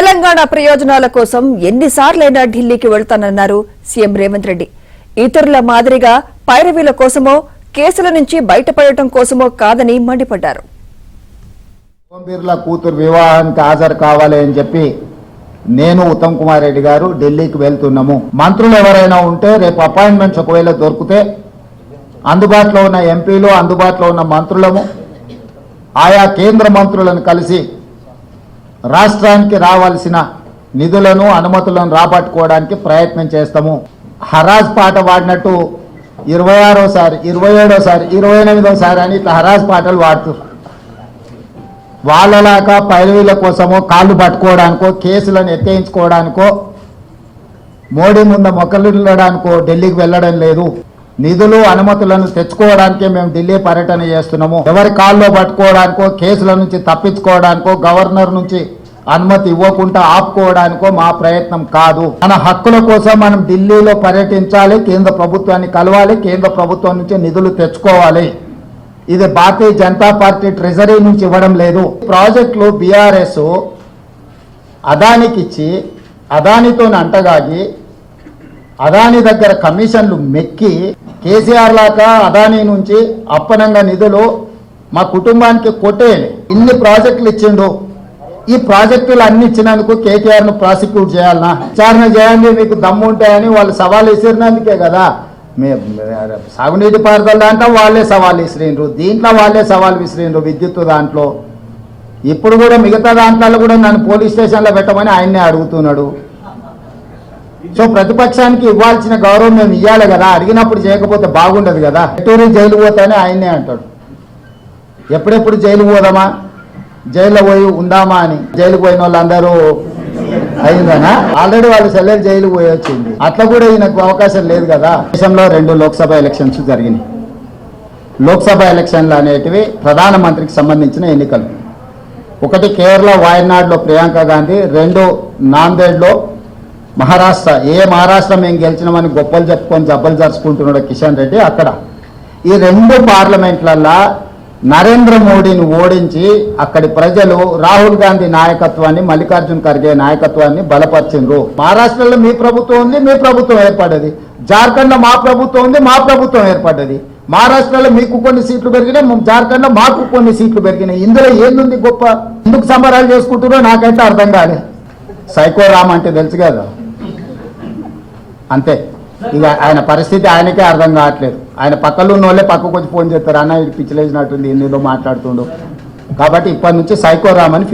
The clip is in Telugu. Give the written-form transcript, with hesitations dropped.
తెలంగాణ ప్రయోజనాల కోసం ఎన్నిసార్లైనా ఢిల్లీకి వెళ్తానన్నారు సీఎం రేవంత్ రెడ్డి. ఇతరుల మాదిరిగా పైరవీల కోసమో కేసుల నుంచి బయటపడటం కోసమో కాదని మండిపడ్డారు. బిర్లా కూతురు వివాహానికి హాజరు కావాలి అని చెప్పి నేను ఉత్తమ్ కుమార్ రెడ్డి గారు ఢిల్లీకి వెళ్తున్నాము. మంత్రులు ఎవరైనా ఉంటే రేపు అపాయింట్మెంట్స్ ఒకవేళ దొరికితే అందుబాటులో ఉన్న ఎంపీలు అందుబాటులో ఉన్న మంత్రులము ఆయా కేంద్ర మంత్రులను కలిసి రాష్ట్రానికి రావాల్సిన నిధులను అనుమతులను రాబట్టుకోవడానికి ప్రయత్నం చేస్తాము. హరాజ్ పాట వాడినట్టు 26సారి 27సారి 28సారి అని ఇట్లా హరాజ్ పాటలు వాడుతారు. వాళ్ళలాగా పైరవీల కోసమో కాళ్ళు పట్టుకోవడానికో కేసులను ఎత్తేయించుకోవడానికో మోడీ ముందు మొక్కలిడడానికో ఢిల్లీకి వెళ్ళడం లేదు. నిధులు అనుమతులను తెచ్చుకోవడానికే మేము ఢిల్లీ పర్యటన చేస్తున్నాము. ఎవరి కాల్లో పట్టుకోవడానికో కేసుల నుంచి తప్పించుకోవడానికో గవర్నర్ నుంచి అనుమతి ఇవ్వకుండా ఆపుకోవడానికో మా ప్రయత్నం కాదు. మన హక్కుల కోసం మనం ఢిల్లీలో పర్యటించాలి, కేంద్ర ప్రభుత్వాన్ని కలవాలి, కేంద్ర ప్రభుత్వం నుంచి నిధులు తెచ్చుకోవాలి. ఇది భారతీయ జనతా పార్టీ ట్రెజరీ నుంచి ఇవ్వడం లేదు. ప్రాజెక్టులు బీఆర్ఎస్ అదానికి ఇచ్చి అదానితో అంటగాగి అదాని దగ్గర కమిషన్లు మెక్కి కేసీఆర్ లాగా అదాని నుంచి అప్పనంగా నిధులు మా కుటుంబానికి కొట్టేయాలి. ఇన్ని ప్రాజెక్టులు ఇచ్చిండు. ఈ ప్రాజెక్టులు అన్ని ఇచ్చినందుకు కేటీఆర్ను ప్రాసిక్యూట్ చేయాలనా, విచారణ చేయండి మీకు దమ్ము ఉంటాయని వాళ్ళు సవాల్ విసిరినందుకే కదా. సాగునీటి పారుదల దాంట్లో వాళ్ళే సవాల్ విసిరిండ్రు, దీంట్లో వాళ్ళే సవాల్ విసిరిండ్రు, విద్యుత్ దాంట్లో. ఇప్పుడు కూడా మిగతా దాంట్లో కూడా నన్ను పోలీస్ స్టేషన్లో పెట్టమని ఆయన్నే అడుగుతున్నాడు. సో ప్రతిపక్షానికి ఇవ్వాల్సిన గౌరవం మేము ఇవ్వాలి కదా, అడిగినప్పుడు చేయకపోతే బాగుండదు కదా. ఎట్టూరి జైలు పోతానే ఆయన్నే అంటాడు. ఎప్పుడెప్పుడు జైలు పోదామా, జైల్లో పోయి ఉందామా అని. జైలుకు పోయిన వాళ్ళందరూ అయిందనా? ఆల్రెడీ వాళ్ళు సెల్లెలు జైలు పోయి వచ్చింది. అట్లా కూడా ఈయనకు అవకాశం లేదు కదా. దేశంలో 2 లోక్సభ ఎలక్షన్స్ జరిగినాయి. లోక్సభ ఎలక్షన్లు అనేటివి ప్రధానమంత్రికి సంబంధించిన ఎన్నికలు. ఒకటి కేరళ వాయనాడ్లో ప్రియాంక గాంధీ, 2 నాందేడ్లో మహారాష్ట్ర. మహారాష్ట్ర మేము గెలిచినామని గొప్పలు చెప్పుకొని జబ్బలు జరుచుకుంటున్నాడు కిషన్ రెడ్డి. అక్కడ ఈ 2 పార్లమెంట్లల్లో నరేంద్ర మోడీని ఓడించి అక్కడి ప్రజలు రాహుల్ గాంధీ నాయకత్వాన్ని, మల్లికార్జున్ ఖర్గే నాయకత్వాన్ని బలపరిచిండ్రు. మహారాష్ట్రలో మీ ప్రభుత్వం ఉంది, మీ ప్రభుత్వం ఏర్పడ్డది. జార్ఖండ్లో మా ప్రభుత్వం ఉంది, మా ప్రభుత్వం ఏర్పడ్డది. మహారాష్ట్రలో మీకు కొన్ని సీట్లు పెరిగినాయి, జార్ఖండ్లో మాకు కొన్ని సీట్లు పెరిగినాయి. ఇందులో ఏందుంది గొప్ప? ఎందుకు సంబరాలు చేసుకుంటున్నారో నాకైతే అర్థం కాలే. సైకో రామ్ అంటే తెలుసు కదా, అంతే. ఇక ఆయన పరిస్థితి ఆయనకే అర్థం కావట్లేదు. ఆయన పక్కలో ఉన్న వాళ్ళే పక్కకు వచ్చి ఫోన్ చేస్తారు, అన్న ఇది పిచ్చిలేసినట్టుంది, ఎన్నిదో మాట్లాడుతుండు. కాబట్టి ఇప్పటి నుంచి సైకో రామ్ అని